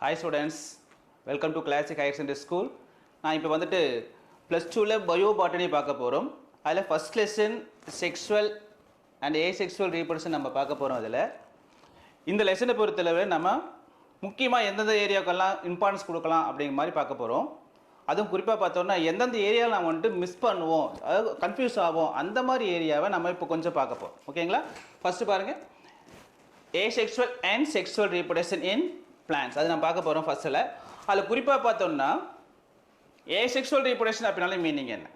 Hi students, welcome to Classic Higher Secondary School. நான் இப்போ வந்துட்டு ப்ளஸ் டூவில் பயோ பாட்டனி பார்க்க போகிறோம். அதில் first lesson sexual and asexual reproduction நம்ம பார்க்க போகிறோம். அதில் இந்த லெசனை பொறுத்தளவு நம்ம முக்கியமாக எந்தெந்த ஏரியாவுக்கெல்லாம் இம்பார்ட்டன்ஸ் கொடுக்கலாம் அப்படிங்கிற மாதிரி பார்க்க போகிறோம். அதுவும் குறிப்பாக பார்த்தோம்னா எந்தெந்த ஏரியாவில் நம்ம வந்துட்டு மிஸ் பண்ணுவோம், அதாவது கன்ஃபியூஸ் ஆகும், அந்த மாதிரி ஏரியாவை நம்ம இப்போ கொஞ்சம் பார்க்க போகிறோம். ஓகேங்களா? ஃபஸ்ட்டு பாருங்கள், asexual and sexual reproduction in plants. அது நம்ம பார்க்க போகிறோம் ஃபர்ஸ்ட்டில். அதில் குறிப்பாக பார்த்தோம்னா ஏசெக்ஷுவல் ரீப்ரொடக்ஷன் அப்படின்னாலே மீனிங் என்ன?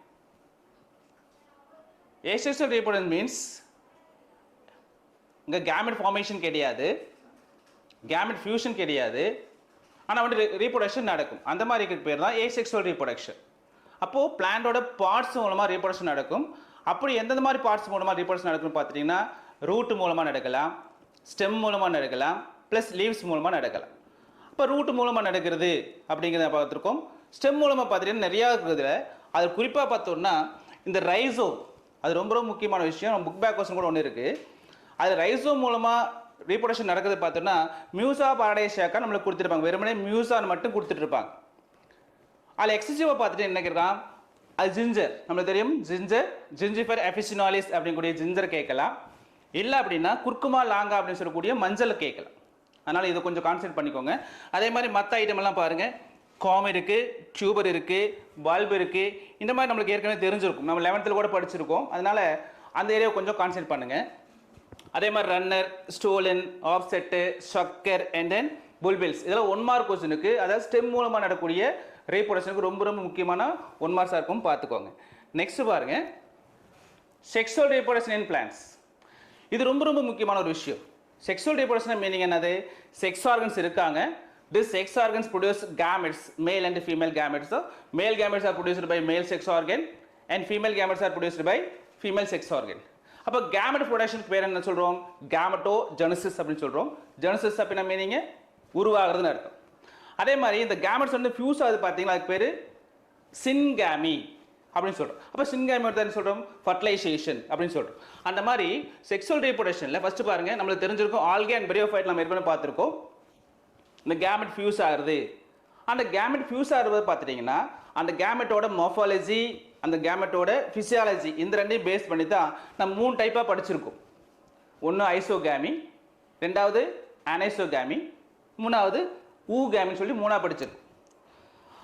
ஏசெக்ஷுவல் ரீப்ரொடக்ஷன் மீன்ஸ் இங்கே கேமெட் ஃபார்மேஷன் கிடையாது, கேமெட் ஃபியூஷன் கிடையாது, ஆனால் வந்து ரீப்ரொடக்ஷன் நடக்கும். அந்த மாதிரி இருக்கிற பேர் தான் ஏசெக்ஷுவல் ரீப்ரொடக்ஷன். அப்போது பிளான்டோட பார்ட்ஸ் மூலமாக ரீப்ரொடக்ஷன் நடக்கும். அப்படி எந்தெந்த மாதிரி பார்ட்ஸ் மூலமாக ரீப்ரொடக்ஷன் நடக்கும்னு பார்த்துட்டிங்கன்னா ரூட் மூலமாக நடக்கலாம், ஸ்டெம் மூலமாக நடக்கலாம், ப்ளஸ் லீவ்ஸ் மூலமாக நடக்கலாம். இப்போ ரூட் மூலமாக நடக்கிறது அப்படிங்கிறத பார்த்துருக்கோம். ஸ்டெம் மூலமாக பார்த்துட்டிங்கன்னா நிறையா இருக்கிறதுல அது குறிப்பாக பார்த்தோம்னா இந்த ரைசோம், அது ரொம்ப ரொம்ப முக்கியமான விஷயம். புக் பேக் கொஸ்டின் கூட ஒன்று இருக்குது. அது ரைசோம் மூலமாக ரீப்ரொடக்ஷன் நடக்குது பார்த்தோம்னா மியூசா பாரடைசியாக்கா நம்மளுக்கு கொடுத்துருப்பாங்க, வெறுமனே மியூசான்னு மட்டும் கொடுத்துட்ருப்பாங்க. அதில் எக்ஸசிவாக பார்த்துட்டு என்ன கேட்குறான், அது ஜிஞ்சர், நம்மளுக்கு தெரியும் ஜிஞ்சிஃபர் எஃபிசினாலிஸ் அப்படிங்கக்கூடிய ஜிஞ்சர் கேட்கலாம். இல்லை அப்படின்னா குர்குமா லாங்கா அப்படின்னு சொல்லக்கூடிய மஞ்சள் கேட்கலாம். அதனால் இதை கொஞ்சம் கான்சென்ட் பண்ணிக்கோங்க. அதே மாதிரி மற்ற ஐட்டமெல்லாம் பாருங்கள், காம் இருக்குது, டியூபர் இருக்குது, பல்ப் இருக்குது. இந்த மாதிரி நம்மளுக்கு ஏற்கனவே தெரிஞ்சிருக்கும், நம்ம 11th கூட படிச்சிருக்கோம். அதனால் அந்த ஏரியாவை கொஞ்சம் கான்சென்ட் பண்ணுங்கள். அதே மாதிரி runner, stolon, offset, ஸ்ட்ரக்கர் and then புல்பில்ஸ், இதெல்லாம் 1 மார்க் கொஸ்டினுக்கு, அதாவது ஸ்டெம் மூலமாக நடக்கக்கூடிய ரீப்ரொடக்ஷனுக்கு ரொம்ப ரொம்ப முக்கியமான 1 மார்க்ஸாக இருக்கும், பார்த்துக்கோங்க. நெக்ஸ்ட் பாருங்கள், செக்ஷுவல் ரீப்ரொடக்ஷன் இன் பிளான்ஸ். இது ரொம்ப ரொம்ப முக்கியமான ஒரு விஷயம். செக்ஷுவல் ரீப்ரொடக்ஷன் மீனிங் என்னது? செக்ஸ் ஆர்கன்ஸ் இருக்காங்க. This sex organs produce gametes, male and female gametes. So, male gametes are produced by male sex organ and female gametes are produced by female sex organ. அப்போ gamete ப்ரொடக்ஷனுக்கு பேர் என்ன சொல்கிறோம்? கேமெட்டோஜெனசிஸ் அப்படின்னு சொல்கிறோம். Genesis அப்படின்னா meaning உருவாகிறதுன்னு அர்த்தம். அதே மாதிரி இந்த கேமெட்ஸ் வந்து ஃபியூஸ் ஆகுது பார்த்தீங்களா, அதுக்கு பேர் சின்கேமி அப்படின்னு சொல்கிறோம். அப்போ சின்கேமி என்ன சொல்கிறோம்? ஃபர்டிலைசேஷன் அப்படின்னு சொல்கிறோம். அந்த மாதிரி செக்ஷுவல் ரீப்ரொடக்ஷனில் ஃபஸ்ட்டு பாருங்கள், நம்மளுக்கு தெரிஞ்சிருக்கும் ஆல்கே அண்ட் பெரியோஃபைட் நம்ம ஏற்கனவே பார்த்துருக்கோம். இந்த கேமெட் ஃபியூஸ் ஆகுது. அந்த கேமெட் ஃபியூஸ் ஆகுறது பார்த்துட்டிங்கன்னா அந்த கேமெட்டோட மார்ஃபாலஜி, அந்த கேமெட்டோட ஃபிசியாலஜி, இந்த ரெண்டையும் பேஸ் பண்ணி தான் நம்ம 3 டைப்பாக படிச்சிருக்கோம். ஒன்று ஐசோகேமி, ரெண்டாவது அனைசோகேமி, மூணாவது ஊகேமின்னு சொல்லி 3ஆக படிச்சிருக்கோம்.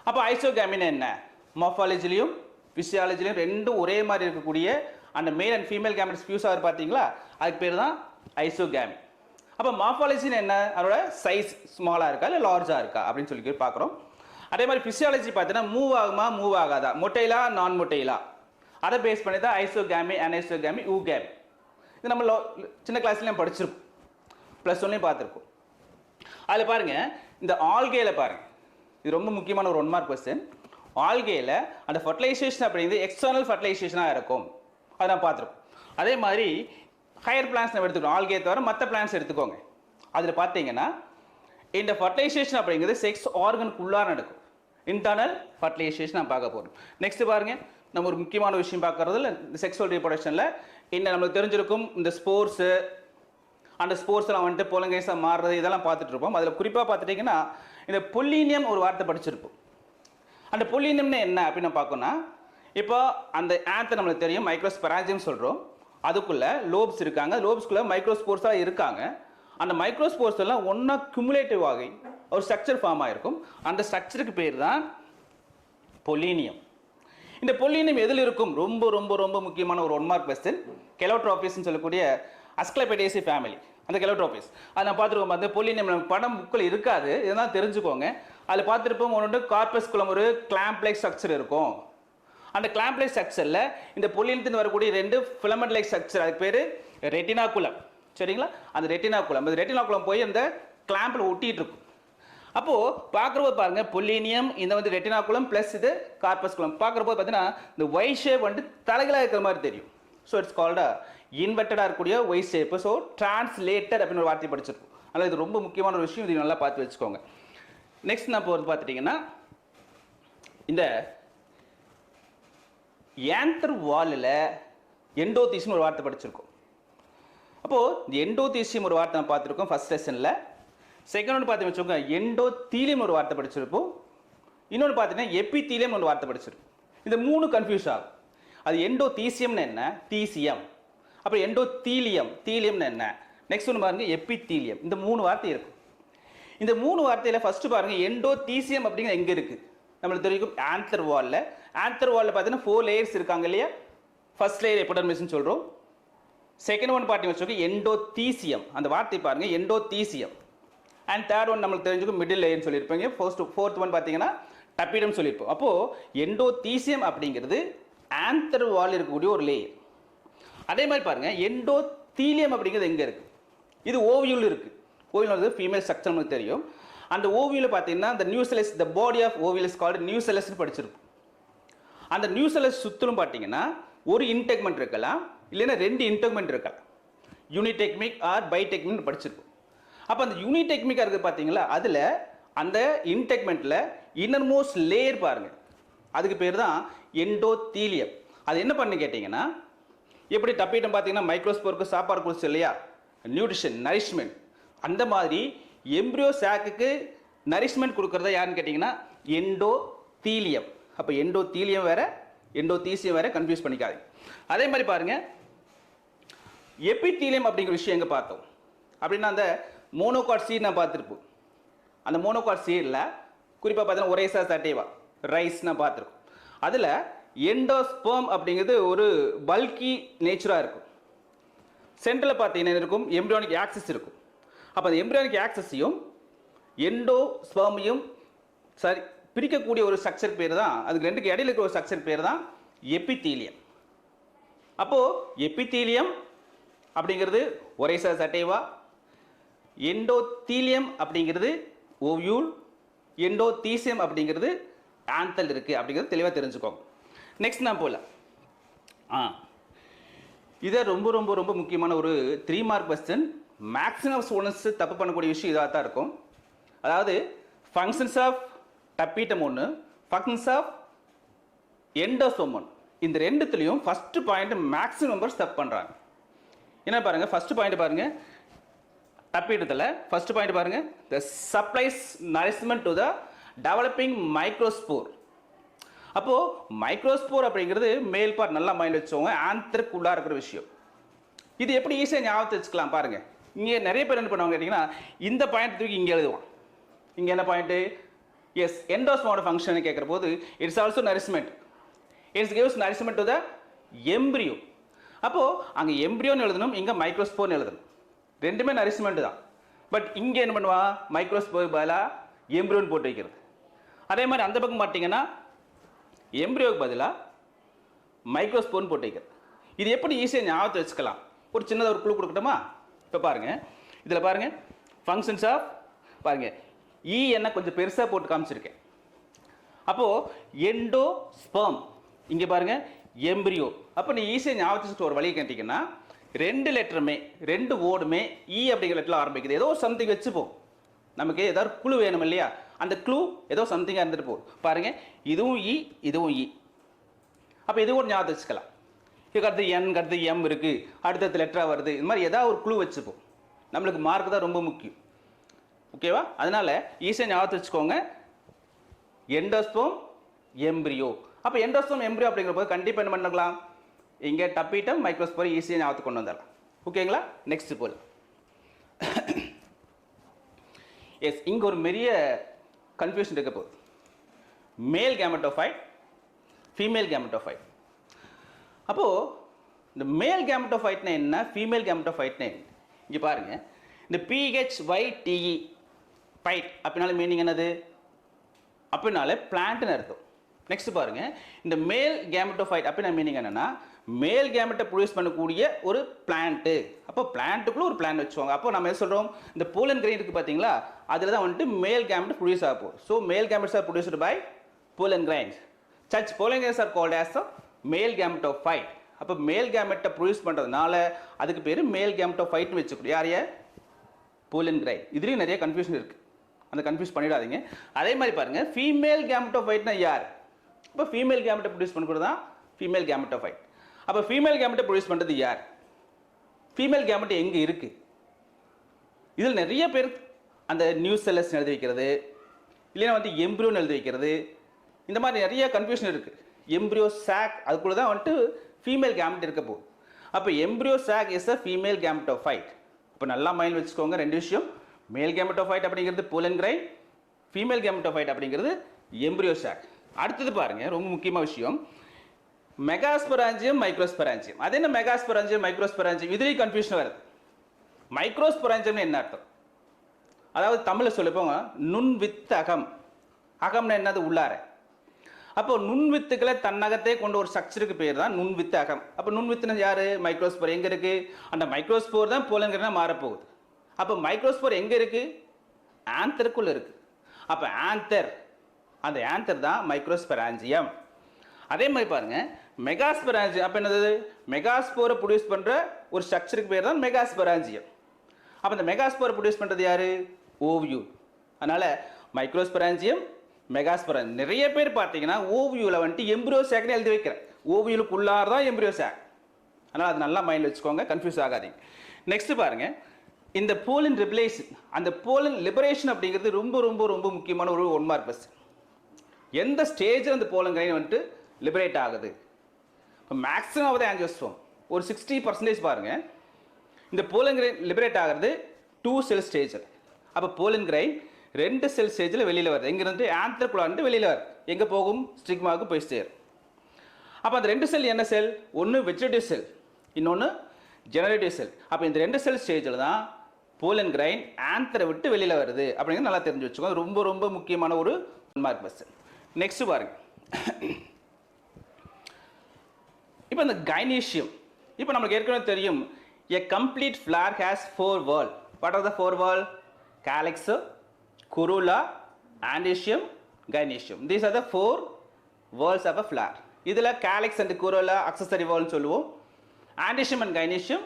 அப்போ ஐசோகேமின்னு என்ன? மார்ஃபாலஜிலையும் ஃபிசியாலஜிலையும் ரெண்டும் ஒரே மாதிரி இருக்கக்கூடிய அந்த male and female gametes fuse ஆகுது பார்த்தீங்களா, அதுக்கு பேர் தான் ஐசோகேமி. அப்போ மார்ஃபாலஜின்னு என்ன? அதோட சைஸ் ஸ்மாலாக இருக்கா இல்லை லார்ஜாக இருக்கா அப்படின்னு சொல்லி பார்க்குறோம். அதே மாதிரி ஃபிசியாலஜி பார்த்தீங்கன்னா மூவ் ஆகுமா மூவ் ஆகாதா, மொட்டைலா நான் மொட்டைலா, அதை பேஸ் பண்ணி தான் ஐசோகேமி, அனைசோகேமி, ஊகேமி. இது நம்ம சின்ன கிளாஸ்லேயும் படிச்சிருக்கோம், +1லையும் பார்த்துருக்கோம். அதில் பாருங்கள், இந்த ஆல்கேல பாருங்கள், இது ரொம்ப முக்கியமான ஒரு 1 மார்க் கொஸ்டின். ஆல்கேல அந்த ஃபர்டிலைசேஷன் அப்படிங்கிறது எக்ஸ்டர்னல் ஃபர்டிலைசேஷனாக இருக்கும், அதை நான் பார்த்துருக்கோம். அதே மாதிரி ஹையர் பிளான்ஸ் நம்ம எடுத்துக்கணும், ஆல்கே தவிர மற்ற பிளான்ஸ் எடுத்துக்கோங்க. அதில் பார்த்தீங்கன்னா இந்த ஃபர்டிலைசேஷன் அப்படிங்கிறது செக்ஸ் ஆர்கனுக்குள்ளார நடக்கும். இன்டர்னல் ஃபர்டிலைசேஷன் நான் பார்க்க போகிறோம். நெக்ஸ்ட் பாருங்கள், நம்ம ஒரு முக்கியமான விஷயம் பார்க்குறதுல இந்த செக்ஸுவல் ரீப்ரொடக்ஷனில் இன்னும் நம்மளுக்கு தெரிஞ்சிருக்கும் இந்த ஸ்போர்ட்ஸு, அந்த ஸ்போர்ட்ஸ்லாம் வந்துட்டு பொலங்கைஸாக மாறுறது, இதெல்லாம் பார்த்துட்டு இருப்போம். அதில் குறிப்பாக பார்த்துட்டிங்கன்னா இந்த பொல்லினியம் ஒரு வார்த்தை படிச்சிருப்போம். அந்த பொல்லினியம்னு என்ன அப்படின்னு பார்க்கணும்னா, இப்போ அந்த ஆந்தை நம்மளுக்கு தெரியும் மைக்ரோஸ்பெராஞ்சியம் சொல்கிறோம். அதுக்குள்ளே லோப்ஸ் இருக்காங்க, லோப்ஸ்குள்ளே மைக்ரோஸ்போர்ஸாக இருக்காங்க. அந்த மைக்ரோஸ்போர்ஸ் எல்லாம் ஒன்றா குமுலேட்டிவ் ஆகி ஒரு ஸ்ட்ரக்சர் ஃபார்ம் ஆகிருக்கும். அந்த ஸ்ட்ரக்சருக்கு பேர் தான் பொல்லினியம். இந்த பொல்லினியம் எதில் இருக்கும்? ரொம்ப ரொம்ப ரொம்ப முக்கியமான ஒரு 1 மார்க் கொஸ்டின். கெலோட்ரோபிஸ்ன்னு சொல்லக்கூடிய அஸ்க்லெபிடேசி ஃபேமிலி, அந்த கெலோட்ரோபிஸ். அதை நான் பார்த்துருக்கோம். பார்த்து பொல்லினியம் நம்ம படம் புக்கில் இருக்காது, இதெல்லாம் தெரிஞ்சுக்கோங்க. அதில் பார்த்துருப்போம், ஒன்று கார்பஸ்குள்ளே ஒரு கிளாம்ப் லைக் ஸ்ட்ரக்சர் இருக்கும். அந்த கிளாம்ப் லைக் ஸ்ட்ரக்சரில் இந்த பொல்லினியத்தின் வரக்கூடிய 2 ஃபிலமெண்ட் லைக் ஸ்ட்ரக்சர், அதுக்கு பேர் ரெட்டினாகுலம். சரிங்களா? அந்த ரெட்டினாகுலம், அந்த ரெட்டினாகுலம் போய் அந்த கிளாம்பில் ஒட்டிகிட்டு இருக்கும். அப்போது பார்க்குறப்போ பாருங்கள், பொல்லினியம் இந்த வந்து ரெட்டினாகுலம் ப்ளஸ் இது கார்பஸ்குலம். பார்க்குறப்போ பார்த்தீங்கன்னா இந்த ஒய் ஷேப் வந்துட்டு தலைகளாக இருக்கிற மாதிரி தெரியும். ஸோ இட்ஸ் கால்டு இன்வெர்டடாக இருக்கக்கூடிய ஒய் ஷேப்பு. ஸோ டிரான்ஸ்லேட்டட் அப்படின்னு ஒரு வார்த்தை படிச்சிருக்கும். அதனால் இது ரொம்ப முக்கியமான ஒரு விஷயம், இது நல்லா பார்த்து வச்சுக்கோங்க. நெக்ஸ்ட் நான் போகிறது பார்த்துட்டிங்கன்னா இந்த ஏந்தர் வாலில் எண்டோதீசியம் ஒரு வார்த்தை படிச்சிருக்கோம். அப்போது இந்த எண்டோதீசியம் ஒரு வார்த்தை நான் பார்த்துருக்கோம் ஃபஸ்ட் லெசனில். செகண்ட் ஒன்று பார்த்தீங்கன்னு வச்சுக்கோங்க எண்டோத்தீலியம் ஒரு வார்த்தை படிச்சிருப்போம். இன்னொன்று பார்த்தீங்கன்னா எபித்தீலியம் ஒரு வார்த்தை படிச்சிருப்போம். இந்த 3 கன்ஃபியூஸ் ஆகும். அது எண்டோதீசியம்னு என்ன, தீசியம், அப்புறம் எண்டோத்தீலியம், தீலியம்னு என்ன, நெக்ஸ்ட் ஒன்று பாருங்க எபித்தீலியம். இந்த 3 வார்த்தை இருக்கும். இந்த 3 வார்த்தையில் ஃபர்ஸ்ட் பாருங்க எண்டோதீசியம் அப்படிங்கிற எங்கே இருக்குது நம்மளுக்கு தெரியும். ஆந்தர் வாலில். ஆந்தர் வாலில் பார்த்தீங்கன்னா 4 லேயர்ஸ் இருக்காங்க இல்லையா. ஃபர்ஸ்ட் லேயர் எபிடர்மிஸ்னு சொல்கிறோம். செகண்ட் ஒன் பார்த்தீங்கன்னு வச்சுக்கோங்க எண்டோதீசியம், அந்த வார்த்தை பாருங்க எண்டோதீசியம். அண்ட் தேர்ட் ஒன் நம்மளுக்கு தெரிஞ்சுக்கும் மிடில் லேயர்னு சொல்லியிருப்பாங்க. ஃபோர்த் ஒன் பார்த்தீங்கன்னா டப்பிடம் சொல்லியிருப்போம். அப்போது எண்டோதீசியம் அப்படிங்கிறது ஆந்தர் வால் இருக்கக்கூடிய ஒரு லேயர். அதே மாதிரி பாருங்க எண்டோத்தீலியம் அப்படிங்கிறது எங்கே இருக்குது, இது ஓவியூல் இருக்குது. ஓவியூல் வந்து ஃபீமேல் ஸ்ட்ரக்சர் நமக்கு தெரியும். அந்த ஓவியூவில் பார்த்தீங்கன்னா அந்த nucleus, the body of ovule is called நியூசெலஸ்னு படிச்சிருப்போம். அந்த நியூசெலஸ் சுற்றிலும் பார்த்தீங்கன்னா ஒரு இன்டெக்மெண்ட் இருக்கலாம், இல்லைன்னா 2 இன்டெக்மெண்ட் இருக்கலாம். யூனிடெக்மிக் ஆர் பைடெக்மிக் படிச்சிருப்போம். அப்போ அந்த யூனிடெக்மிக்காக இருக்குது பார்த்தீங்களா, அதில் அந்த இன்டெக்மெண்ட்டில் இன்னர்மோஸ்ட் லேயர் பாருங்கள், அதுக்கு பேர் தான் எண்டோத்தீலியம். அது என்ன பண்ணு கேட்டிங்கன்னா, எப்படி டப்பீட்டம் பார்த்தீங்கன்னா மைக்ரோஸ்போருக்கு சாப்பாடு கொடுத்து இல்லையா, நியூட்ரிஷன் நரிஷ்மெண்ட், அந்த மாதிரி எம்ப்ரியோ சாக்குக்கு நரிஷ்மெண்ட் கொடுக்குறதா யாருன்னு கேட்டிங்கன்னா எண்டோத்தீலியம். அப்போ எண்டோத்தீலியம் வேறு எண்டோதீசியம் வேறு, கன்ஃபியூஸ் பண்ணிக்காது. அதே மாதிரி பாருங்கள் எபித்தீலியம் அப்படிங்கிற விஷயம் எங்கே பார்த்தோம் அப்படின்னா, அந்த மோனோகாட் சீட் நான் பார்த்துருப்போம். அந்த மோனோகாட் சீடில் குறிப்பாக பார்த்தீங்கன்னா ஒரேசா சட்டேவா ரைஸ் நான் பார்த்துருக்கோம். அதில் எண்டோஸ்பெர்ம் அப்படிங்கிறது ஒரு பல்கி நேச்சராக இருக்கும். சென்டரில் பார்த்தீங்கன்னா இருக்கும் எம்ப்ரியானிக் ஆக்சிஸ் இருக்கும். அப்போ அந்த எம்ப்ரியானிக் ஆக்சிஸையும் எண்டோஸ்பெர்மையும் சரி பிரிக்கக்கூடிய ஒரு ஸ்ட்ரக்சர் பேர் தான், அதுக்கு ரெண்டுக்கு இடையில இருக்கிற ஒரு ஸ்ட்ரக்சர் பேர் தான் எபித்தீலியம். அப்போது எபித்தீலியம் அப்படிங்கிறது ஒரேசா சட்டேவா, எண்டோத்தீலியம் அப்படிங்கிறது ஓவியூல், எண்டோதீசியம் அப்படிங்கிறது ஆந்தல் இருக்குது அப்படிங்கிறது தெளிவாக தெரிஞ்சுக்கோங்க. நெக்ஸ்ட் நான் போகல. இதை ரொம்ப ரொம்ப ரொம்ப முக்கியமான ஒரு 3 மார்க் கொஸ்டின். மேக்ஸிமம் ஸ்டூடெண்ட்ஸ் தப்பு பண்ணக்கூடிய விஷயம் இதாக தான் இருக்கும். அதாவது ஃபங்க்ஷன்ஸ் ஆஃப் டப்பீட்டம் ஒன்று, ஃபங்க்ஷன்ஸ் ஆஃப் எண்டோஸ்பெர்ம் ஒன்று. இந்த ரெண்டுத்துலேயும் ஃபஸ்ட்டு பாயிண்ட் மேக்ஸிமம் நம்பர்ஸ் தப்பு பண்ணுறாங்க. என்ன பாருங்கள், ஃபஸ்ட்டு பாயிண்ட் பாருங்கள் டப்பீட்டத்தில் ஃபர்ஸ்ட் பாயிண்ட் பாருங்க, த supplies nourishment to the developing microspore. அப்போது மைக்ரோஸ்போர் அப்படிங்கிறது மேல் பார்ட் நல்லா மைண்ட் வச்சவங்க ஆந்தருக்குள்ளே இருக்கிற விஷயம். இது எப்படி ஈஸியாக ஞாபகத்தை வச்சுக்கலாம் பாருங்கள். இங்கே நிறைய பேர் என்ன பண்ணுவாங்க கேட்டிங்கன்னா, இந்த பாயிண்ட் தூக்கி இங்கே எழுதுவான். இங்கே என்ன பாயிண்ட்டு, எஸ் எண்டோஸ்பெர்மோட ஃபங்க்ஷன் கேட்குற போது it's also nourishment, it's gives nourishment to the embryo. அப்போது அங்கே எம்ப்ரியோன்னு எழுதணும், இங்கே மைக்ரோஸ்போர்னு எழுதணும். ரெண்டுமே நரிஷ்மெண்ட் தான். பட் இங்கே என்ன பண்ணுவான், மைக்ரோஸ்போர் பதிலாக எம்ப்ரியோன்னு போட்டு வைக்கிறது. அதே மாதிரி அந்த பக்கம் பார்த்தீங்கன்னா எம்ப்ரியோக்கு பதிலாக மைக்ரோஸ்போர்னு போட்டு வைக்கிறது. இது எப்படி ஈஸியாக ஞாபகத்தை வச்சுக்கலாம், ஒரு சின்னதாக ஒரு குழு கொடுக்கட்டுமா? இப்போ பாருங்கள், இதில் பாருங்கள் ஃபங்க்ஷன்ஸ் ஆஃப் பாருங்கள் இ என்ன கொஞ்சம் பெருசாக போட்டு காமிச்சிருக்கேன். அப்போது எண்டோஸ்பெர்ம், இங்கே பாருங்கள் எம்ப்ரியோ. அப்போ நீ ஈஸியாக ஞாபகத்தை வச்சுட்டு ஒரு வழி கேட்டிங்கன்னா, 2 லெட்டருமே 2 வேர்டுமே இ அப்படிங்கிற லெட்டரில் ஆரம்பிக்குது. ஏதோ சம்திங் வச்சுப்போம், நமக்கு ஏதாவது குழு வேணும் இல்லையா, அந்த குழு ஏதோ சம்திங்காக இருந்துட்டு போகுது. பாருங்கள் இதுவும் இ இதுவும் இ. அப்போ இது கூட ஞாபகத்தை வச்சுக்கலாம். இதுக்கு அடுத்து என் அடுத்து எம் இருக்குது, அடுத்தடுத்த லெட்டராக வருது. இது மாதிரி ஏதாவது ஒரு குழு வச்சுப்போம். நம்மளுக்கு மார்க் தான் ரொம்ப முக்கியம். ஓகேவா? அதனால் ஈஸியாக ஞாபகத்தை வச்சுக்கோங்க, எண்டோஸ்பெர்ம் எம்ப்ரியோ. அப்போ எண்டோஸ்பெர்ம் எம்ப்ரியோ அப்படிங்கிற போது கண்டிப்பாக என்ன பண்ணலாம், இங்கே டப்பீட்டம் மைக்ரோஸ்போர் ஈஸியாக ஞாபகத்துக்கு கொண்டு வந்துடலாம். ஓகேங்களா? நெக்ஸ்ட் போல். எஸ், இங்கே ஒரு பெரிய கன்ஃபியூஷன் இருக்க போகுது. மேல் கேமெட்டோஃபைட், ஃபீமேல் கேமெட்டோஃபைட். அப்போது இந்த மேல் கேமெட்டோஃபைட்னா என்ன, ஃபீமேல் கேமெட்டோஃபைட்னா என்ன? இங்கே பாருங்கள், இந்த PHYTE ஃபைட் அப்படின்னால மீனிங் என்னது, அப்படின்னால பிளான்ட்னு அர்த்தம். நெக்ஸ்ட் பாருங்கள், இந்த மேல் கேமெட்டோஃபைட் அப்படின்னா மீனிங் என்னென்னா, மேல் கேமெட்டை ப்ரொடியூஸ் பண்ணக்கூடிய ஒரு பிளான்ட்டு. அப்போ பிளான்ட்டுக்குள்ளே ஒரு பிளான்ட் வச்சுவாங்க. அப்போ நம்ம என்ன சொல்கிறோம், இந்த போலன் கிரெயின் இருக்குது பார்த்தீங்களா, அதில் தான் வந்துட்டு மேல் கேமெட் ப்ரொடியூஸ் ஆக போகுது. So male gametes are produced by pollen grains. Such pollen grains are called as male gametophyte. அப்போ மேல் கேமெட்டை ப்ரொடியூஸ் பண்ணுறதுனால அதுக்கு பேர் மேல் கேமெட்டோஃபைட்னு வச்சுக்கணும். யாரைய, போலன் கிரெயின். இதுலேயும் நிறைய கன்ஃபியூஷன் இருக்குது, அந்த கன்ஃபியூஸ் பண்ணிடாதீங்க. அதே மாதிரி பாருங்கள், ஃபீமேல் கேமெட்டோஃபைட்னா யார்? அப்போ ஃபீமேல் கேமெட்டை ப்ரொடியூஸ் பண்ணுறது தான் ஃபீமேல் கேமெட்டோஃபைட். அப்போ ஃபீமேல் கேமெட்டை ப்ரொடியூஸ் பண்ணுறது யார், ஃபீமேல் கேமெட் எங்கே இருக்குது? இதில் நிறைய பேர் அந்த நியூ செல்லஸ் எழுதி வைக்கிறது, இல்லைன்னா வந்து எம்ப்ரியோன்னு எழுதி வைக்கிறது. இந்த மாதிரி நிறைய கன்ஃபியூஷன் இருக்குது. எம்ப்ரியோ சாக் அதுக்குள்ளே தான் வந்துட்டு ஃபீமேல் கேமெட் இருக்க போகுது. அப்போ embryo chalk is a female gametophyte. இப்போ நல்லா மைண்ட் வச்சுக்கோங்க, ரெண்டு விஷயம். மேல் கேமெட்டோஃபைட் அப்படிங்கிறது போலன் கிரைன், ஃபீமேல் கேமெட்டோஃபைட் அப்படிங்கிறது எம்ப்ரியோ சாக். அடுத்தது பாருங்கள், ரொம்ப முக்கியமான விஷயம், மெகாஸ்பொராஞ்சியம் மைக்ரோஸ்பொராஞ்சியம். அது என்ன மெகாஸ்பொராஞ்சியம் மைக்ரோஸ்பொராஞ்சியம்? இதுலேயும் கன்ஃபியூஷன் வருது. மைக்ரோஸ்பொராஞ்சியம்னு என்ன அர்த்தம்? அதாவது தமிழில் சொல்லப்போங்க நுண் வித்து அகம். அகம்னா என்னது? உள்ளார. அப்போ நுண்வித்துக்களை தன்னகத்தே கொண்ட ஒரு ஸ்ட்ரக்சருக்கு பேர் தான் நுண்வித்து அகம். அப்போ நுண்வித்துனா யாரு? மைக்ரோஸ்போர். எங்கே இருக்கு? அந்த மைக்ரோஸ்போர் தான் போலன்கிறனா மாறப்போகுது. அப்போ மைக்ரோஸ்போர் எங்கே இருக்கு? ஆந்தருக்குள்ள இருக்கு. அப்போ ஆந்தர், அந்த ஆந்தர் தான் மைக்ரோஸ்பொராஞ்சியம். அதே மாதிரி பாருங்க, மெகாஸ்பொராஞ்சியம் அப்போ என்னது? மெகாஸ்போரை ப்ரொடியூஸ் பண்ணுற ஒரு ஸ்ட்ரக்சருக்கு பேர் தான் மெகாஸ்பொராஞ்சியம். அப்போ இந்த மெகாஸ்போரை ப்ரொடியூஸ் பண்ணுறது யாரு? ஓவியூல். அதனால மைக்ரோஸ்பொராஞ்சியம், மெகாஸ்பொராஞ்சியம். நிறைய பேர் பார்த்தீங்கன்னா ஓவியூவில் வந்துட்டு எம்ப்ரியோ சாக்னு எழுதி வைக்கிறேன். ஓவியூலுக்குள்ளார தான் எம்ப்ரியோ சாக். அதனால் அது நல்லா மைண்டில் வச்சுக்கோங்க, கன்ஃபியூஸ் ஆகாதீங்க. நெக்ஸ்ட் பாருங்க, இந்த போலன் லிபரேஷன், அந்த போலன் லிபரேஷன் அப்படிங்கிறது ரொம்ப ரொம்ப ரொம்ப முக்கியமான ஒரு 1 மார்க் கொஸ்டின். எந்த ஸ்டேஜில் அந்த போலன் கிரைன் வந்துட்டு லிபரேட் ஆகுது? இப்போ மேக்ஸிமம் ஆஃப் த ஆஞ்சியோஸ்போம் ஒரு 60% பாருங்க, இந்த போலன் கிரைன் லிபரேட் ஆகிறது 2 செல் ஸ்டேஜில். அப்போ போலன் கிரைன் 2 செல் ஸ்டேஜில் வெளியில் வருது. எங்கிருந்து? ஆந்தர்குலான்ட்டு வெளியில் வருது. எங்கே போகும்? ஸ்டிக்மாவுக்கு போய் சேரும். அப்போ அந்த 2 செல் என்ன செல்? ஒன்று வெஜிடேட்டிவ் செல், இன்னொன்று ஜெனரேட்டிவ் செல். அப்போ இந்த 2 செல் ஸ்டேஜில் தான் போலன் கிரைன் ஆந்தரை விட்டு வெளியில் வருது அப்படிங்கிறது நல்லா தெரிஞ்சு வச்சுக்கோங்க. ரொம்ப ரொம்ப முக்கியமான ஒரு 1 மார்க் கொஸ்டின். நெக்ஸ்ட் பாருங்க, இப்போ இந்த கைனீஷியம். இப்போ நமக்கு ஏற்கனவே தெரியும், a complete flower has 4 whorls. What are the 4 whorls? Calyx, corolla, androecium, gynoecium. These are the 4 whorls of a flower. இதில் calyx and corolla accessory whorls சொல்லுவோம். androecium and gynoecium,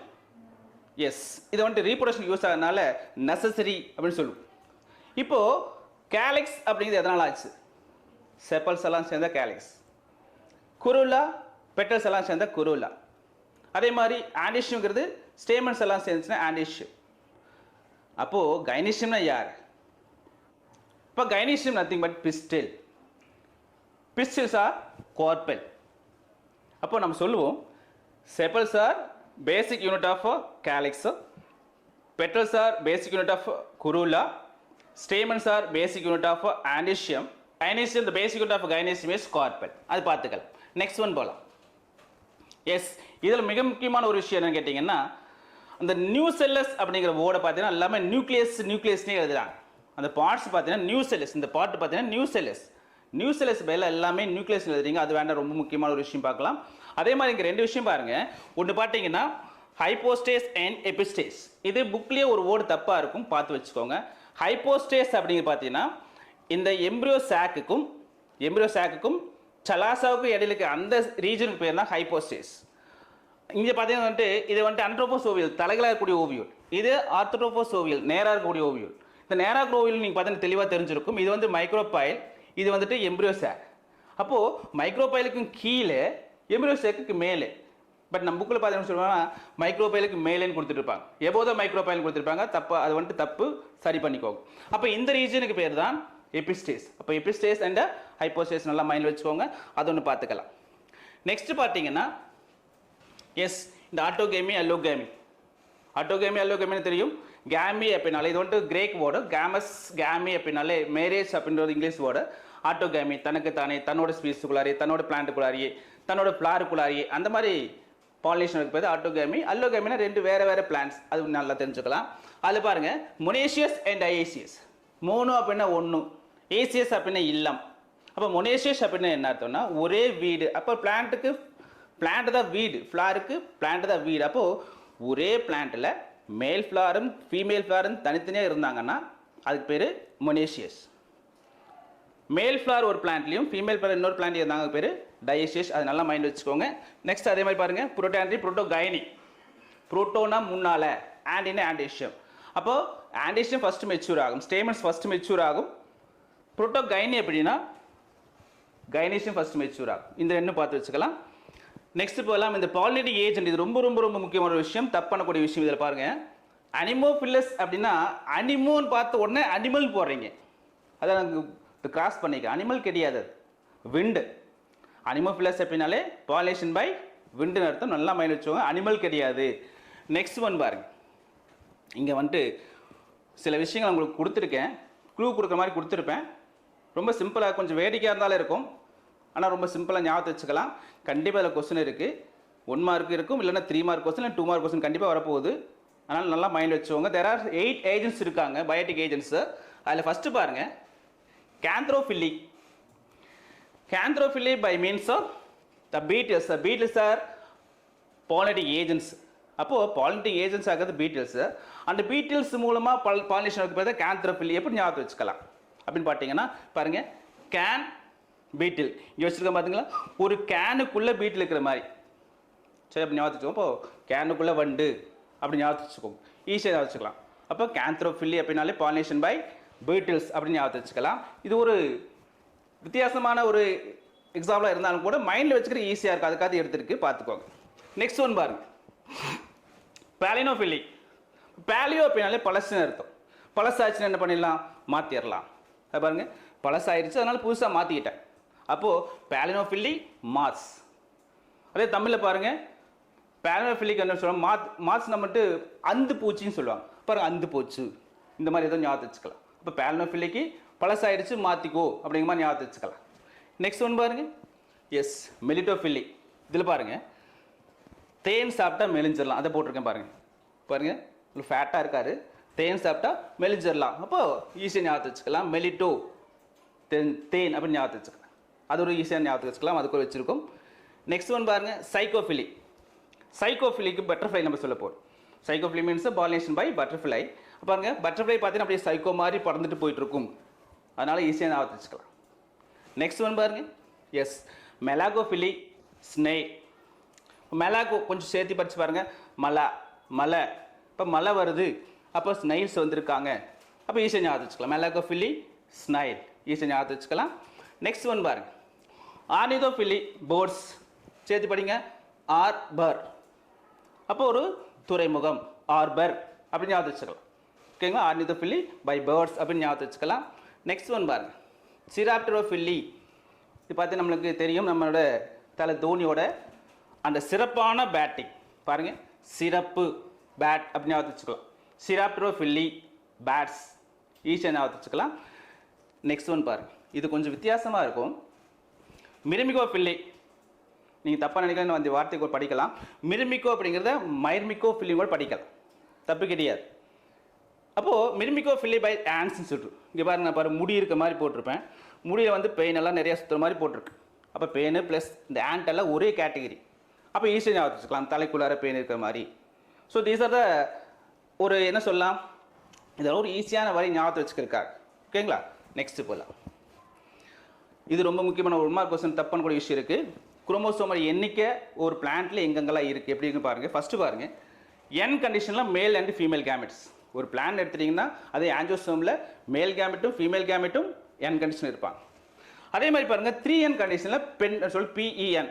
எஸ், இது வந்துட்டு ரீப்ரொடக்ஷன் யூஸ் ஆகிறதுனால necessary அப்படின்னு சொல்லுவோம். இப்போது calyx அப்படிங்கிறது எதனால் ஆச்சு? செப்பல்ஸ் எல்லாம் சேர்ந்த கேலிக்ஸ். குருலா பெட்டல்ஸ் எல்லாம் சேர்ந்த குருலா. அதே மாதிரி ஆண்டிஷியம்ங்கிறது ஸ்டேமன்ஸ் எல்லாம் சேர்ந்துச்சுன்னா ஆண்டிஷியம். அப்போது கைனீஷியம்னா யார்? இப்போ gynoecium nothing but pistil. Pistils are carpel. அப்போ நம்ம சொல்லுவோம் sepals are basic unit of calyx, petals are basic unit of corolla, stamens are basic unit of androecium, gynoecium the basic unit of gynoecium is carpel. அது பார்த்துக்கலாம். Next one போகலாம். S, இதில் மிக முக்கியமான ஒரு விஷயம் என்னன்னு கேட்டிங்கன்னா, அந்த நியூ செல்லஸ் அப்படிங்கிற வேர்டை பார்த்தீங்கன்னா எல்லாமே நியூக்ளியஸ்னே எழுதுறாங்க. அந்த பார்ட்ஸ் பார்த்தீங்கன்னா நியூ செல்லஸ், இந்த பார்ட் பார்த்தீங்கன்னா நியூ செல்லஸ் பதில் எல்லாமே நியூக்ளியஸ் எழுதுறீங்க. அது வேண்டாம், ரொம்ப முக்கியமான ஒரு விஷயம் பார்க்கலாம். அதே மாதிரி இங்கே 2 விஷயம் பாருங்க. ஒன்று பார்த்தீங்கன்னா ஹைப்போஸ்டேஸ் அண்ட் எபிஸ்டேஸ். இது புக்லேயே ஒரு வேர்டு தப்பாக இருக்கும், பார்த்து வச்சுக்கோங்க. ஹைப்போஸ்டேஸ் அப்படிங்கிற பார்த்தீங்கன்னா இந்த எம்ப்ரியோ சாக்குக்கும் சலாசாவுக்கும் இடையில இருக்க அந்த ரீஜனுக்கு பேர் தான் ஹைப்போஸ்டேஸ். இங்கே பார்த்தீங்கன்னா வந்துட்டு இது வந்துட்டு அன்ட்ரோபோசோவியல், தலைகளாக இருக்கக்கூடிய ஓவியல். இது ஆர்த்தோட்ரோபோசோவியல், நேராக இருக்கக்கூடிய ஓவியல். இந்த நேராக இருக்கிற ஓவியல் நீங்கள் பார்த்தீங்கன்னா தெளிவாக தெரிஞ்சிருக்கும். இது வந்து மைக்ரோபைல், இது வந்துட்டு எம்ப்ரியோ சாக். அப்போது மைக்ரோபைலுக்கும் கீழே, எம்ப்ரியோ சாக்குக்கு மேலே. பட் நம்ம புக்கில் பார்த்தீங்கன்னு சொல்லுவாங்கன்னா மைக்ரோபைலுக்கு மேலேன்னு கொடுத்துருப்பாங்க, எபோத மைக்ரோபைல் கொடுத்துருப்பாங்க. தப்பு, அது வந்துட்டு தப்பு, சரி பண்ணிக்கோங்க. அப்போ இந்த ரீஜனுக்கு பேர் தான் எபிஸ்டேஸ். அப்போ எபிஸ்டேஸ் அண்ட் ஹைப்போஸ்டேஸ் நல்லா மைண்டில் வச்சுக்கோங்க, அது ஒன்று பார்த்துக்கலாம். நெக்ஸ்ட் பார்த்தீங்கன்னா எஸ், இந்த ஆட்டோகேமி அல்லோகேமின்னு தெரியும். கேமி அப்படின்னாலே இது வந்துட்டு கிரேக் வேர்டு, கேமி அப்படின்னாலே மேரேஜ் அப்படின்றது இங்கிலீஷ் வேர்டு. ஆட்டோகேமி தனக்கு தானே, தன்னோட ஸ்பீஸுக்குள்ளாரியே, தன்னோட பிளான்ட்டுக்குள்ளாரியே, தன்னோட ஃப்ளாருக்குள்ளாரியே, அந்த மாதிரி பாலினேஷனுக்கு பேர் ஆட்டோகேமி. அல்லோகேமினா 2 வேறு பிளான்ஸ், அது நல்லா தெரிஞ்சுக்கலாம். அதில் பாருங்கள், மொனேஷியஸ் அண்ட் ஐஏசியஸ். மோனோ அப்படின்னா 1, ஏசியஸ் அப்படின்னா இல்லம். அப்போ மொனேஷியஸ் அப்படின்னா என்ன அர்த்தம்னா ஒரே வீடு. அப்போ பிளான்ட் தான் வீடு, ஃப்ளாருக்கு பிளான்ட் தான் வீடு. அப்போது ஒரே பிளான்ட்டில் மேல் ஃப்ளாரும் ஃபீமேல் ஃப்ளாரும் தனித்தனியாக இருந்தாங்கன்னா அதுக்கு பேர் மொனேஷியஸ். மேல் ஃப்ளார் ஒரு பிளான்ட்லையும் ஃபீமேல் ஃப்ளார் இன்னொரு பிளான்ட் இருந்தாங்க, பேர் டயேஷியஸ். அது நல்லா மைண்ட் வச்சுக்கோங்க. நெக்ஸ்ட் அதே மாதிரி பாருங்கள், புரோட்டாண்ட்ரி, புரோட்டோகைனி. புரோட்டோனா முன்னால், ஆண்டினா ஆண்டேஷியம். அப்போது ஆண்டேஷியம் ஃபஸ்ட்டு மெச்சூர் ஆகும், ஸ்டேமன்ஸ் ஃபஸ்ட்டு மெச்சூர் ஆகும். புரோட்டோகைனி அப்படின்னா கைனேஷியம் ஃபஸ்ட்டு மெச்சூர் ஆகும். இந்த 2 பார்த்து வச்சுக்கலாம். நெக்ஸ்ட் போகலாம், இந்த பாலினேட்டிங் ஏஜென்ட். இது ரொம்ப ரொம்ப ரொம்ப முக்கியமான ஒரு விஷயம், தப்பு பண்ணக்கூடிய விஷயம். இதில் பாருங்கள், அனிமோஃபிலஸ் அப்படின்னா அனிமோன்னு பார்த்த உடனே அனிமல் போடுறீங்க, அதை நாங்கள் கிராஸ் பண்ணிக்க. அனிமல் கிடையாது, அது விண்டு. அனிமோஃபிலஸ் அப்படின்னாலே பாலினேஷன் பை விண்டுன்னு அர்த்தம், நல்லா மைண்ட் வச்சுக்கோங்க. அனிமல் கிடையாது. நெக்ஸ்ட் ஒன் பாருங்க, இங்கே வந்துட்டு சில விஷயங்கள் உங்களுக்கு கொடுத்துருக்கேன், க்ளூ கொடுக்குற மாதிரி கொடுத்துருப்பேன். ரொம்ப சிம்பிளாக, கொஞ்சம் வேடிக்கையாக இருந்தாலும் இருக்கும், ஆனால் ரொம்ப சிம்பிளாக ஞாபகத்தை வச்சுக்கலாம். கண்டிப்பாக அதில் கொஸ்டின் இருக்குது. 1 மார்க் இருக்கும், இல்லைன்னா 3 மார்க் கொஸ்டின், இல்லை 2 மார்க் கொஸ்டின் கண்டிப்பாக வரப்போகுது. அதனால் நல்லா மைண்ட் வச்சுக்கோங்க. தேர் ஆர் 8 ஏஜென்ட்ஸ் இருக்காங்க, பயோட்டிக் ஏஜென்ட்ஸு. அதில் ஃபஸ்ட்டு பாருங்கள், cantharophily. Cantharophily by means of the beetles. The beetles are pollinating agents. அப்போது பாலினேட்டிங் ஏஜென்ட்ஸ் ஆகிறது பீட்டில்ஸு. அந்த பீட்டில்ஸ் மூலமாக பாலினேஷன் வைக்க பார்த்தா கேந்த்ரோஃபில்லி எப்படி ஞாபகம் வச்சுக்கலாம் அப்படின்னு பார்த்தீங்கன்னா பாருங்கள், கேன் பீட்டில் இங்கே வச்சுருக்க பார்த்தீங்களா, ஒரு கேனுக்குள்ளே பீட்டில் இருக்கிற மாதிரி. சரி, அப்படி ஞாபகம் வச்சுக்கோங்க. இப்போது கேனுக்குள்ளே வண்டு அப்படி ஞாபகம் வச்சுக்கோங்க, ஈஸியாக ஞாபகம் வச்சுக்கலாம். அப்போ கேந்த்ரோஃபில்லி அப்படின்னாலே பாலினேஷன் பை பீட்டில்ஸ் அப்படின்னு ஞாபகம் வச்சுக்கலாம். இது ஒரு வித்தியாசமான ஒரு எக்ஸாம்பிளாக இருந்தாலும் கூட மைண்டில் வச்சுக்கிற ஈஸியாக இருக்கும், அதுக்காக எடுத்துருக்கு, பார்த்துக்கோங்க. நெக்ஸ்ட் ஒன் பாருங்க, பேலினோஃபில்லி. பேலியோ அப்படின்னாலே பழசுன்னு அர்த்தம். பழசாச்சுன்னு என்ன பண்ணிடலாம், மாற்றிடலாம். அது பாருங்க, பழசாயிருச்சு, அதனால புதுசாக மாற்றிக்கிட்டேன். அப்போது பேலினோஃபில்லி மாஸ். அதே தமிழில் பாருங்க, பேலினோஃபில்லிக்கு என்ன சொல்லுவாங்க, மாஸ் நம்மட்டு அந்து பூச்சின்னு சொல்லுவாங்க. பாருங்க, அந்து பூச்சு இந்த மாதிரி ஏதோ ஞாபகம் வச்சுக்கலாம். இப்போ பேலினோஃபில்லிக்கு பழசாயிடுச்சு, மாற்றிக்கோ அப்படிங்கிற மாதிரி ஞாபகம் வச்சுக்கலாம். நெக்ஸ்ட் ஒன் பாருங்க, எஸ் மெலிட்டோஃபில்லி. இதில் பாருங்க, தேன் சாப்பிட்டா மெலிஞ்சிடலாம், அதை போட்டிருக்கேன் பாருங்க. பாருங்க, ஒரு ஃபேட்டாக இருக்காரு, தேன் சாப்பிட்டா மெலிஞ்சிடலாம். அப்போது ஈஸியாக ஞாபகம் வச்சுக்கலாம். மெலிட்டோ தேன் அப்படின்னு ஞாபகம் வச்சுக்கலாம். அது ஒரு ஈஸியாக ஞாபகம் வச்சுக்கலாம், அதுக்கு வச்சுருக்கோம். நெக்ஸ்ட் ஒன் பாருங்க, சைக்கோஃபிலி. சைக்கோஃபிலிக்கு பட்டர்ஃப்ளை நம்ம சொல்ல போகிறோம். சைக்கோஃபிலி மீன்ஸ் பாலினேஷன் பை பட்டர்ஃப்ளை. பாருங்க, பட்டர்ஃப்ளை பார்த்தீங்கன்னா அப்படியே சைக்கோ மாதிரி பறந்துட்டு போயிட்டு இருக்கும், அதனால ஈஸியாக ஞாபகம் வச்சுக்கலாம். நெக்ஸ்ட் ஒன் பாருங்க, எஸ் மெலாகோஃபிலி ஸ்னேக். மெலாகோ கொஞ்சம் சேர்த்து படிச்சு பாருங்க, மலை. இப்போ மழை வருது, அப்போ ஸ்னைல்ஸ் வந்திருக்காங்க, அப்போ ஈஸியாக ஞாபகம் வச்சுக்கலாம். மெலாகோஃபிலி ஸ்னைல் ஈஸியாக ஞாபகம் வச்சுக்கலாம். நெக்ஸ்ட் ஒன் பாருங்க, ஆர்னிதோஃபிலி பேர்ட்ஸ். சேர்த்து படிங்க, ஆர்பர். அப்போ ஒரு துறைமுகம், ஆர்பர் அப்படின்னு ஞாபகம் வச்சுக்கலாம். ஓகேங்களா, ஆர்னிதோஃபிலி பை பேர்ட்ஸ் அப்படின்னு ஞாபகம் வச்சுக்கலாம். நெக்ஸ்ட் ஒன் பாருங்க, சிராப்டரோஃபில்லி. இது பார்த்து நம்மளுக்கு தெரியும், நம்மளோட தலை தோனியோட அந்த சிறப்பான பேட்டிங். பாருங்க, சிறப்பு பேட் அப்படின்னு ஞாபகம் வச்சுக்கலாம். சிராப்டரோஃபில்லி பேட்ஸ் ஈஸியாக ஞாபகம் வச்சுக்கலாம். நெக்ஸ்ட் ஒன் பாருங்க, இது கொஞ்சம் வித்தியாசமாக இருக்கும், மிருமிகோஃபில்லி. நீங்கள் தப்பாக நினைக்கலாம், அந்த வார்த்தைக்கு கூட படிக்கலாம். மிருமிகோ அப்படிங்கிறத மைர்மிகோஃபில்லி கூட படிக்கலாம், தப்பு கிடையாது. அப்போது மிருமிகோஃபில்லி பை ஆன்ஸ்ன்னு சொல்லிட்டு இங்கே பாருங்க, நான் பாருங்க முடி இருக்க மாதிரி போட்டிருப்பேன். முடியில் வந்து பெயின் எல்லாம் நிறையா சுற்றுற மாதிரி போட்டிருக்கு. அப்போ பெயின் ப்ளஸ் இந்த ஆண்ட் எல்லாம் ஒரே கேட்டகிரி, அப்போ ஈஸியாக ஞாபகம் வச்சுக்கலாம், தலைக்குள்ளார பெயின் இருக்கிற மாதிரி. ஸோ தீஸ் ஆர் த ஒரு என்ன சொல்லலாம், இதெல்லாம் ஒரு ஈஸியான வரை ஞாபகத்தை வச்சுருக்காங்க. ஓகேங்களா, நெக்ஸ்ட்டு போகலாம். இது ரொம்ப முக்கியமான ஒரு மார்க் கொஸ்டின், தப்பான கூட விஷயம் இருக்குது. குரோமோசோமல் எண்ணிக்கை ஒரு பிளான்ட்டில் எங்கெங்கெல்லாம் இருக்குது எப்படின்னு பாருங்கள். ஃபஸ்ட்டு பாருங்கள், என் கண்டிஷனில் மேல் அண்ட் ஃபீமேல் கேமெட்ஸ். ஒரு பிளான் எடுத்துட்டிங்கன்னா அதே ஆன்ஜியோசோமில் மேல் கேமெட்டும் ஃபீமேல் கேமெட்டும் என் கண்டிஷன் இருப்பாங்க. அதே மாதிரி பாருங்கள், 3N கண்டிஷனில் பெண் சொல் PEN,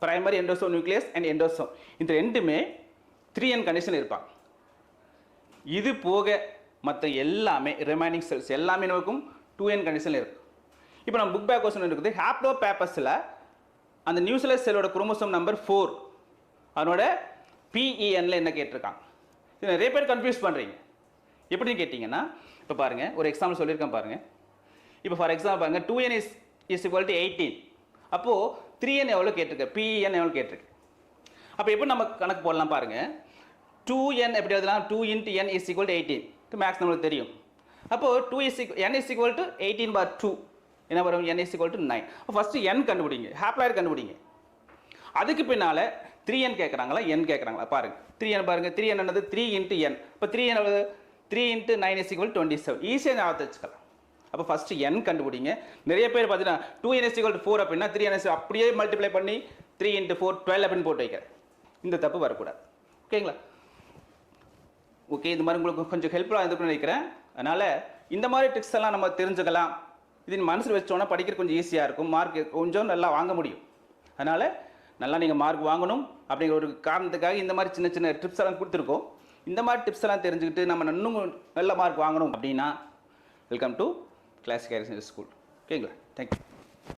primary endosome nucleus and endosome, இந்த ரெண்டுமே 3N கண்டிஷன் இருப்பாங்க. இது போக மற்ற எல்லாமே ரிமைனிங் செல்ஸ் எல்லாமே நோக்கும் 2N கண்டிஷனில் இருக்கும். இப்போ நம்ம புக் பேக் கொஸ்டின் இருக்குது, ஹாப்ளோபேப்பஸில் அந்த நியூக்ளியஸ் செல்லோட குரோமோசோம் நம்பர் 4 அதனோட PENல என்ன கேட்டிருக்காங்க. இது நிறைய பேர் கன்ஃபியூஸ் பண்ணுறீங்க. எப்படின்னு கேட்டிங்கன்னா, இப்போ பாருங்கள், ஒரு எக்ஸாம்பிள் சொல்லியிருக்கேன் பாருங்கள். இப்போ ஃபார் எக்ஸாம்பிள் பாருங்கள், 2N is equal to 18. அப்போது 3N எவ்வளோ கேட்டிருக்கு, PEN எவ்வளோ கேட்டிருக்கு. அப்போ எப்படி நம்ம கணக்கு போடலாம் பாருங்கள். 2N எப்படி எழுதலாம், 2 × N is equal to 18. Maths நம்மளுக்கு தெரியும். அப்போது N is equal to 18/2 என்ன வரும், N is equal to 9. First N கண்டுபிடிங்க, ஹாப்ளாய்டு கண்டுபிடிங்க. அதுக்கு பின்னால் 3N கேட்குறாங்களா N கேட்குறாங்களா பாருங்கள். 3N பாருங்கள், 3N என்னது 3 × N. இப்போ 3N 3 × 9 is equal to 27. ஈஸியாக ஞாபகத்தை வச்சுக்கலாம். அப்போ ஃபஸ்ட்டு N கண்டுபிடிங்க. நிறைய பேர் பார்த்தீங்கன்னா 2N is equal to 4 அப்படின்னா 3N அப்படியே மல்டிப்ளை பண்ணி 3 × 4 12 அப்படின்னு போட்டு வைக்கிறேன். இந்த தப்பு வரக்கூடாது. ஓகேங்களா, ஓகே, இந்த மாதிரி உங்களுக்கு கொஞ்சம் ஹெல்ப்ஃபுல்லாக இருக்குன்னு நினைக்கிறேன். அதனால் இந்த மாதிரி ட்ரிக்ஸ் எல்லாம் நம்ம தெரிஞ்சுக்கலாம். இது மனசில் வச்சோன்னா படிக்கிற கொஞ்சம் ஈஸியாக இருக்கும், மார்க் கொஞ்சம் நல்லா வாங்க முடியும். அதனால் நல்லா நீங்கள் மார்க் வாங்கணும் அப்படிங்கிற ஒரு காரணத்துக்காக இந்த மாதிரி சின்ன சின்ன ட்ரிப்ஸ் எல்லாம் கொடுத்துருக்கோம். இந்த மாதிரி டிப்ஸ் எல்லாம் தெரிஞ்சுக்கிட்டு நம்ம இன்னும் நல்ல மார்க் வாங்கணும் அப்படின்னா welcome to classic higher secondary school. ஓகேங்களா? தேங்க்யூ.